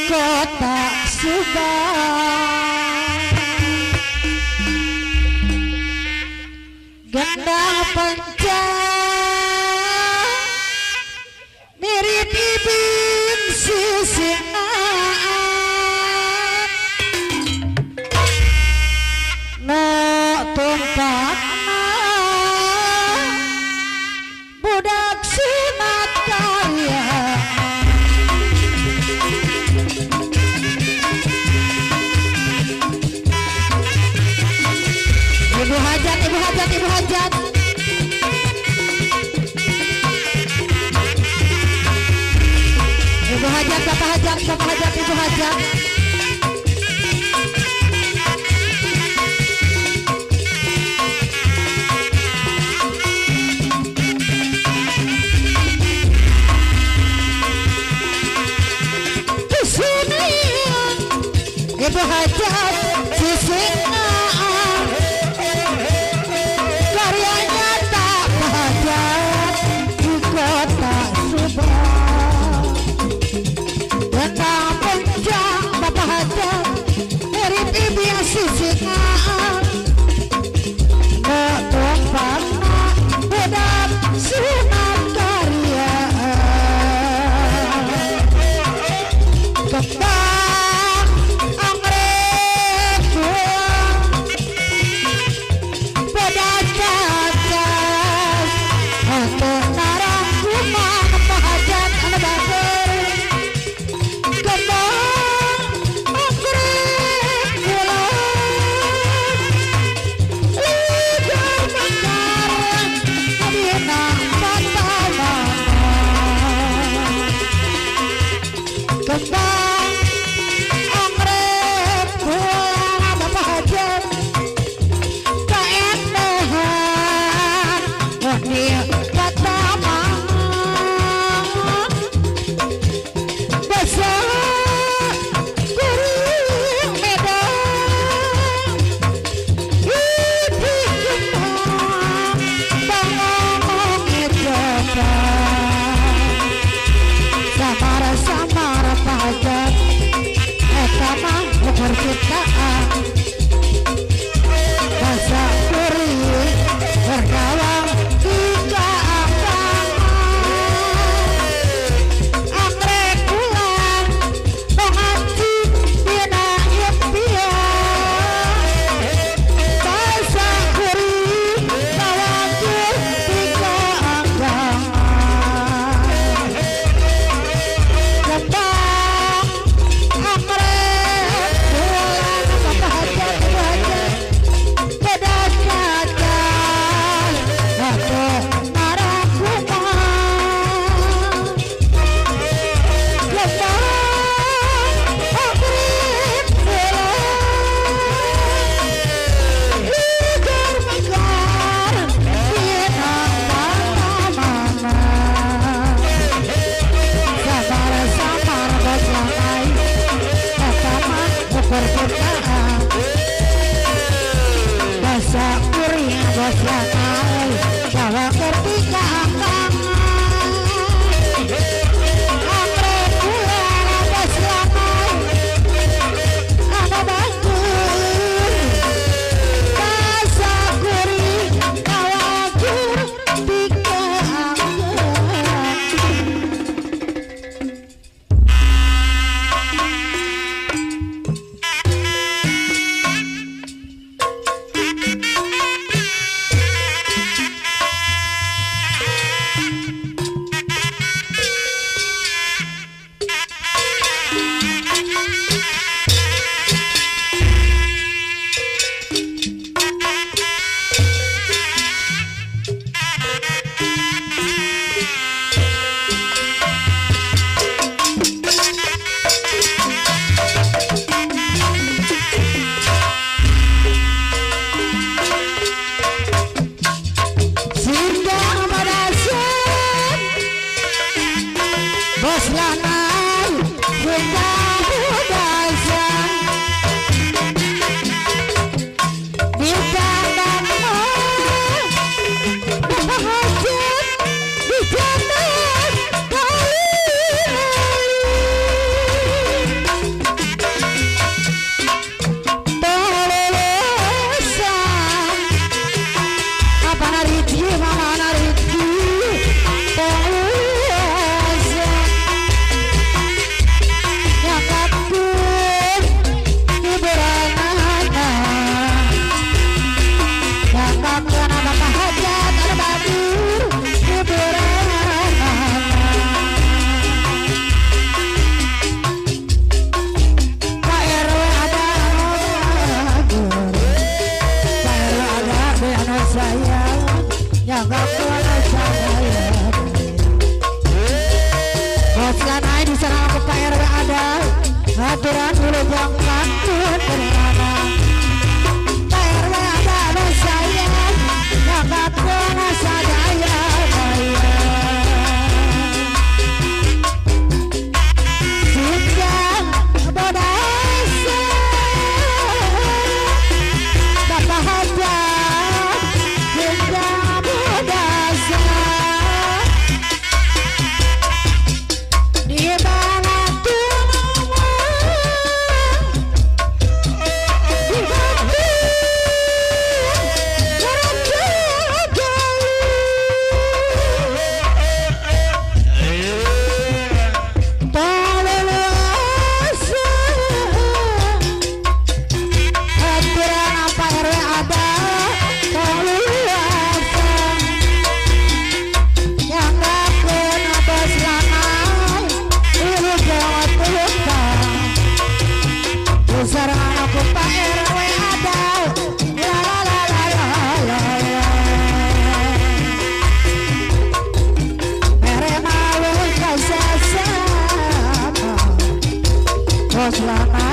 kota Subang, gendang pencang mirip ibin sisingan, no tumpakna budak sunat karya. Ibu hajat, ibu hajat, ibu hajat. Ibu hajat, bapak hajat, bapak hajat, ibu hajat. Kesini ibu hajat, sisina karyanya tak hajat di kota Subang. Tentang pencang bapak hajat mirip ibu yang sisingan, ngetumparna budak sunat karya. Kembang anggrek buang budak cacat untuk narang rumah bapak hajat anak bager. Kembang anggrek bulan ligar mekar dina mata-mata. Kembang anggrek bulan bapak hajat kaenehan mobil pertama besar kuring medan hidup kembang bangong ejaban samar-samar pajak etama percintaan masa kuring berdawang hingga angkangan. Anggrek bulan mengancing dina impian, masa kuring khawatir hingga angkangan. Kembang anggrek bulan bapak hajat ibu hajat budak cacat atau narang rumah. Kembang anggrek bulan ligar mekar dina mata-mata. Samar-samar bos lanai pertama percintaan masa kuring bos lanai bahwa ketika angkangan. Anggrek bulan bos lanai anak bagus masa kuring khawatir tika angkangan. Singgah madasan bos lanai singgah aturan dulu jangan berlama. Pak RW ada dosa ya, yang gak pernah sadaya saya. Sinjang bodasa, Bapak hajat, sinjang bodasa. Di mana sarang aku Pak RW ada, la la la la la la la. Mere malu kasih sama, kau selama